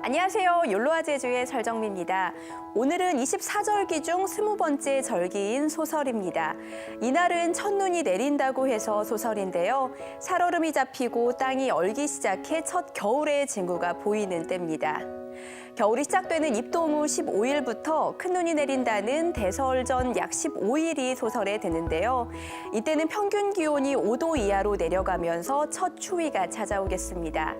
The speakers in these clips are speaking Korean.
안녕하세요. 욜로와 제주의 설정미입니다. 오늘은 24절기 중 20번째 절기인 소설입니다. 이날은 첫눈이 내린다고 해서 소설인데요. 살얼음이 잡히고 땅이 얼기 시작해 첫 겨울의 징후가 보이는 때입니다. 겨울이 시작되는 입동 후 15일부터 큰 눈이 내린다는 대설 전 약 15일이 소설에 드는데요. 이때는 평균 기온이 5도 이하로 내려가면서 첫 추위가 찾아오겠습니다.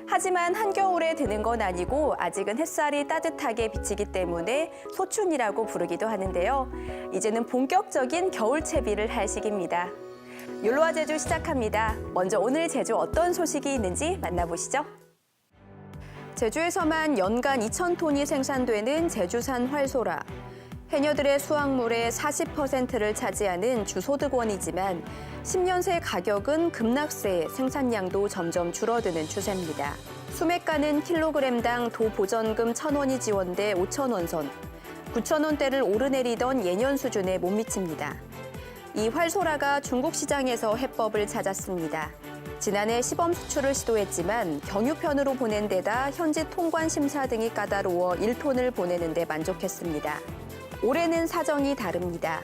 하지만 한겨울에 드는 건 아니고 아직은 햇살이 따뜻하게 비치기 때문에 소춘이라고 부르기도 하는데요. 이제는 본격적인 겨울채비를 할 시기입니다. 욜로와 제주 시작합니다. 먼저 오늘 제주 어떤 소식이 있는지 만나보시죠. 제주에서만 연간 2,000톤이 생산되는 제주산 활소라. 해녀들의 수확물의 40%를 차지하는 주소득원이지만 10년 새 가격은 급락세, 생산량도 점점 줄어드는 추세입니다. 수매가는 킬로그램당 도 보전금 1,000원이 지원돼 5,000원 선, 9,000원대를 오르내리던 예년 수준에 못 미칩니다. 이 활소라가 중국 시장에서 해법을 찾았습니다. 지난해 시범 수출을 시도했지만 경유편으로 보낸 데다 현지 통관 심사 등이 까다로워 1톤을 보내는 데 만족했습니다. 올해는 사정이 다릅니다.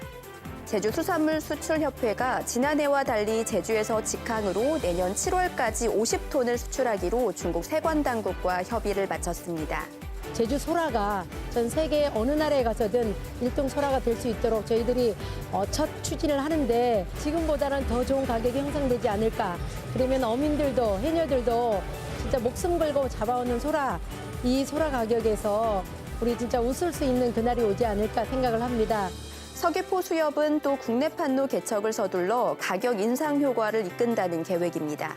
제주수산물수출협회가 지난해와 달리 제주에서 직항으로 내년 7월까지 50톤을 수출하기로 중국 세관당국과 협의를 마쳤습니다. 제주 소라가 전 세계 어느 나라에 가서든 일등 소라가 될 수 있도록 저희들이 첫 추진을 하는데 지금보다는 더 좋은 가격이 형성되지 않을까. 그러면 어민들도 해녀들도 진짜 목숨 걸고 잡아오는 소라, 이 소라 가격에서 우리 진짜 웃을 수 있는 그날이 오지 않을까 생각을 합니다. 서귀포 수협은 또 국내 판로 개척을 서둘러 가격 인상 효과를 이끈다는 계획입니다.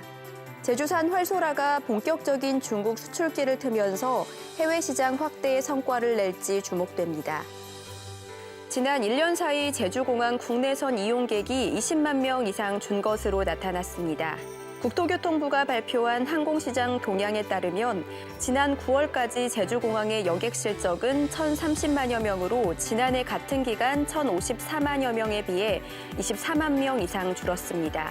제주산 활소라가 본격적인 중국 수출기를 트면서 해외 시장 확대에 성과를 낼지 주목됩니다. 지난 1년 사이 제주공항 국내선 이용객이 20만 명 이상 준 것으로 나타났습니다. 국토교통부가 발표한 항공시장 동향에 따르면 지난 9월까지 제주공항의 여객 실적은 1,030만여 명으로 지난해 같은 기간 1,054만여 명에 비해 24만 명 이상 줄었습니다.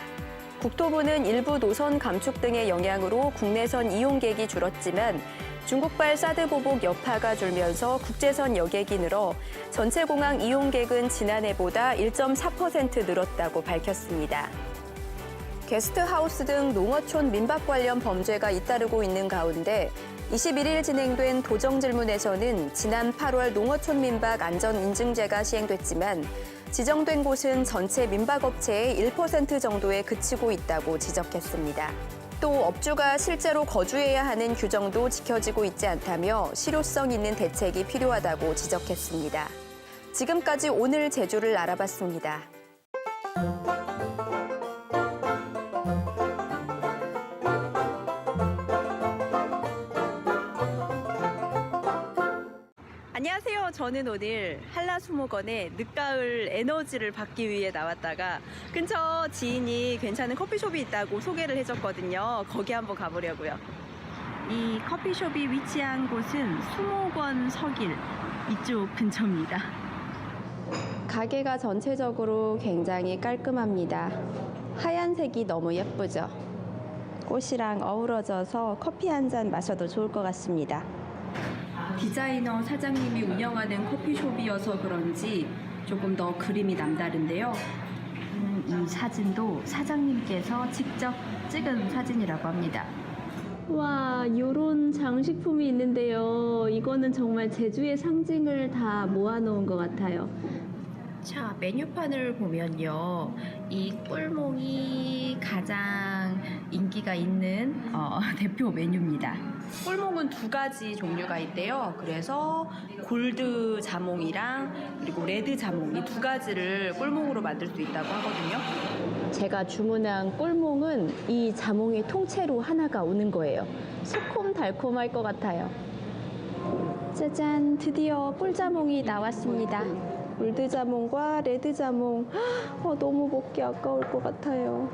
국토부는 일부 노선 감축 등의 영향으로 국내선 이용객이 줄었지만 중국발 사드 보복 여파가 줄면서 국제선 여객이 늘어 전체 공항 이용객은 지난해보다 1.4% 늘었다고 밝혔습니다. 게스트하우스 등 농어촌 민박 관련 범죄가 잇따르고 있는 가운데 21일 진행된 도정질문에서는 지난 8월 농어촌 민박 안전인증제가 시행됐지만 지정된 곳은 전체 민박업체의 1% 정도에 그치고 있다고 지적했습니다. 또 업주가 실제로 거주해야 하는 규정도 지켜지고 있지 않다며 실효성 있는 대책이 필요하다고 지적했습니다. 지금까지 오늘 제주를 알아봤습니다. 안녕하세요. 저는 오늘 한라수목원에 늦가을 에너지를 받기 위해 나왔다가 근처 지인이 괜찮은 커피숍이 있다고 소개를 해줬거든요. 거기 한번 가보려고요. 이 커피숍이 위치한 곳은 수목원 서길 이쪽 근처입니다. 가게가 전체적으로 굉장히 깔끔합니다. 하얀색이 너무 예쁘죠? 꽃이랑 어우러져서 커피 한 잔 마셔도 좋을 것 같습니다. 디자이너 사장님이 운영하는 커피숍이어서 그런지 조금 더 그림이 남다른데요. 이 사진도 사장님께서 직접 찍은 사진이라고 합니다. 와, 이런 장식품이 있는데요. 이거는 정말 제주의 상징을 다 모아놓은 것 같아요. 자, 메뉴판을 보면요. 이 꿀몽이 가장 인기가 있는 대표 메뉴입니다. 꿀몽은 두 가지 종류가 있대요. 그래서 골드 자몽이랑 그리고 레드 자몽 이 두 가지를 꿀몽으로 만들 수 있다고 하거든요. 제가 주문한 꿀몽은 이 자몽이 통째로 하나가 오는 거예요. 새콤달콤할 것 같아요. 짜잔, 드디어 꿀자몽이 나왔습니다. 골드자몽과 레드자몽, 너무 먹기 아까울 것 같아요.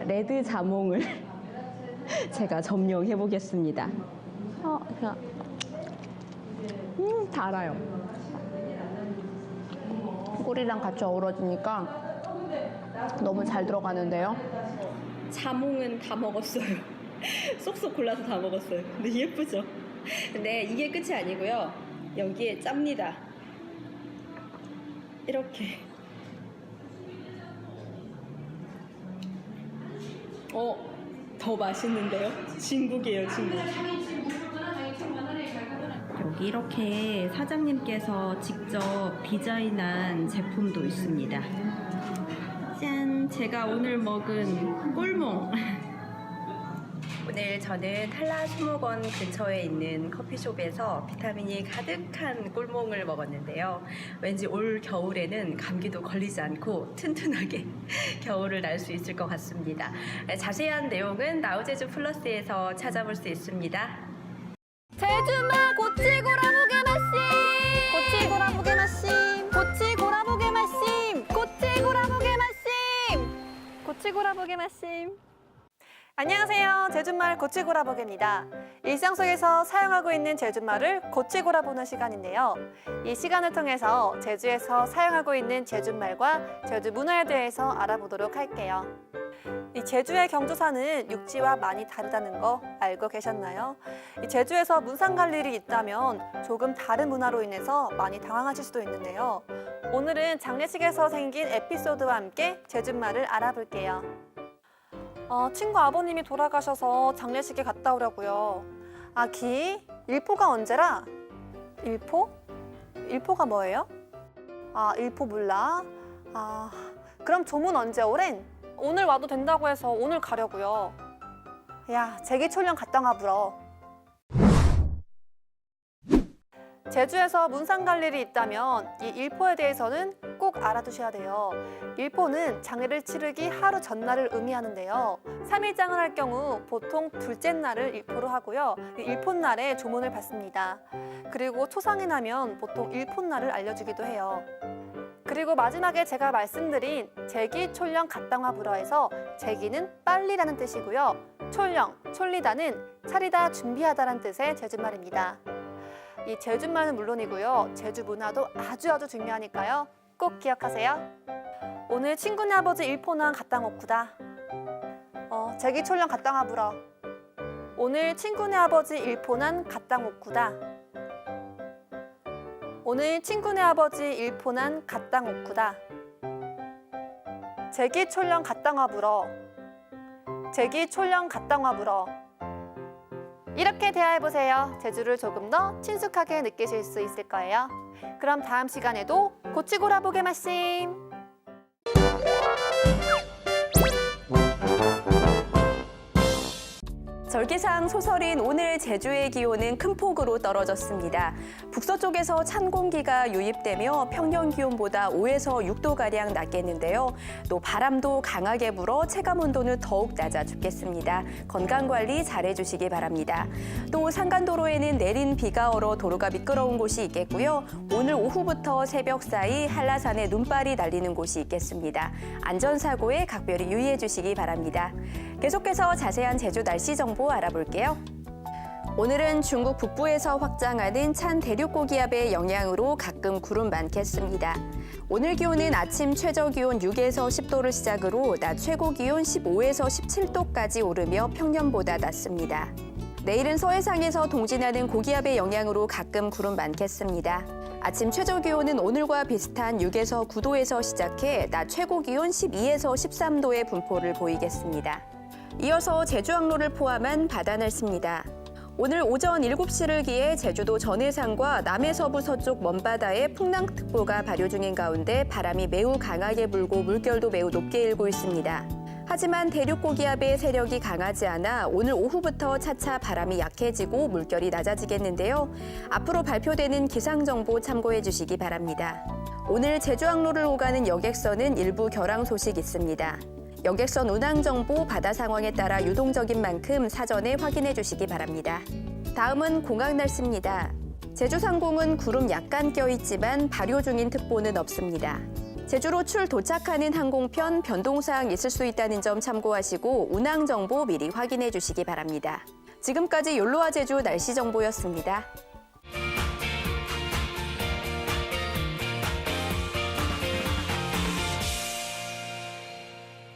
레드자몽을 제가 점령해 보겠습니다. 그냥 달아요. 꿀이랑 같이 어우러지니까 너무 잘 들어가는데요. 자몽은 다 먹었어요. 쏙쏙 골라서 다 먹었어요. 근데 예쁘죠? 근데 이게 끝이 아니고요. 여기에 짭니다. 이렇게. 더 맛있는데요? 진국이에요, 진국. 여기 이렇게 사장님께서 직접 디자인한 제품도 있습니다. 짠! 제가 오늘 먹은 꿀몽. 오늘 저는 한라수목원 근처에 있는 커피숍에서 비타민이 가득한 꿀몽을 먹었는데요. 왠지 올 겨울에는 감기도 걸리지 않고 튼튼하게 겨울을 날 수 있을 것 같습니다. 자세한 내용은 나우제주 플러스에서 찾아볼 수 있습니다. 제주마 고치고라무게 마심 고치고라무게 마심 고치고라무게 마심 고치고라무게 마심 고치고라무게 마심. 안녕하세요. 제주말 고치고라보게입니다. 일상 속에서 사용하고 있는 제주말을 고치고라보는 시간인데요. 이 시간을 통해서 제주에서 사용하고 있는 제주말과 제주 문화에 대해서 알아보도록 할게요. 이 제주의 경조사는 육지와 많이 다르다는 거 알고 계셨나요? 이 제주에서 문상 갈 일이 있다면 조금 다른 문화로 인해서 많이 당황하실 수도 있는데요. 오늘은 장례식에서 생긴 에피소드와 함께 제주말을 알아볼게요. 친구 아버님이 돌아가셔서 장례식에 갔다 오려고요. 일포가 언제라? 일포? 일포가 뭐예요? 일포 몰라? 그럼 조문 언제 오랜? 오늘 와도 된다고 해서 오늘 가려고요. 야, 제기촌령 갔다 와 불어. 제주에서 문상 갈 일이 있다면 이 일포에 대해서는 꼭 알아두셔야 돼요. 일포는 장례를 치르기 하루 전날을 의미하는데요. 3일장을 할 경우 보통 둘째 날을 일포로 하고요. 일포날에 조문을 받습니다. 그리고 초상이 나면 보통 일포날을 알려주기도 해요. 그리고 마지막에 제가 말씀드린 제기, 촐령, 갓당화 불어에서 제기는 빨리라는 뜻이고요. 촐령, 촐리다는 차리다, 준비하다라는 뜻의 제주말입니다. 이 제주말은 물론이고요. 제주 문화도 아주 중요하니까요. 꼭 기억하세요. 오늘 친구네 아버지 일포난 갓당 오쿠다. 제기 촐령 갓당아 불어. 오늘 친구네 아버지 일포난 갓당 오쿠다. 오늘 친구네 아버지 일포난 갓당 오쿠다. 제기 촐령 갓당아 불어. 제기 촐령 갓당아 불어. 이렇게 대화해보세요. 제주를 조금 더 친숙하게 느끼실 수 있을 거예요. 그럼 다음 시간에도 고치고라보게 마심! 절기상 소설인 오늘 제주의 기온은 큰 폭으로 떨어졌습니다. 북서쪽에서 찬 공기가 유입되며 평년 기온보다 5에서 6도가량 낮겠는데요. 또 바람도 강하게 불어 체감온도는 더욱 낮아 죽겠습니다. 건강관리 잘해주시기 바랍니다. 또 산간도로에는 내린 비가 얼어 도로가 미끄러운 곳이 있겠고요. 오늘 오후부터 새벽 사이 한라산에 눈발이 날리는 곳이 있겠습니다. 안전사고에 각별히 유의해주시기 바랍니다. 계속해서 자세한 제주 날씨 정보 알아볼게요. 오늘은 중국 북부에서 확장하는 찬 대륙고기압의 영향으로 가끔 구름 많겠습니다. 오늘 기온은 아침 최저 기온 6에서 10도를 시작으로 낮 최고 기온 15에서 17도까지 오르며 평년보다 낮습니다. 내일은 서해상에서 동진하는 고기압의 영향으로 가끔 구름 많겠습니다. 아침 최저 기온은 오늘과 비슷한 6에서 9도에서 시작해 낮 최고 기온 12에서 13도의 분포를 보이겠습니다. 이어서 제주항로를 포함한 바다 날씨입니다. 오늘 오전 7시를 기해 제주도 전해상과 남해서부 서쪽 먼바다에 풍랑특보가 발효 중인 가운데 바람이 매우 강하게 불고 물결도 매우 높게 일고 있습니다. 하지만 대륙고기압의 세력이 강하지 않아 오늘 오후부터 차차 바람이 약해지고 물결이 낮아지겠는데요. 앞으로 발표되는 기상정보 참고해 주시기 바랍니다. 오늘 제주항로를 오가는 여객선은 일부 결항 소식 있습니다. 여객선 운항정보 바다 상황에 따라 유동적인 만큼 사전에 확인해 주시기 바랍니다. 다음은 공항 날씨입니다. 제주 상공은 구름 약간 껴있지만 발효 중인 특보는 없습니다. 제주로 도착하는 항공편 변동사항 있을 수 있다는 점 참고하시고 운항정보 미리 확인해 주시기 바랍니다. 지금까지 욜로와 제주 날씨 정보였습니다.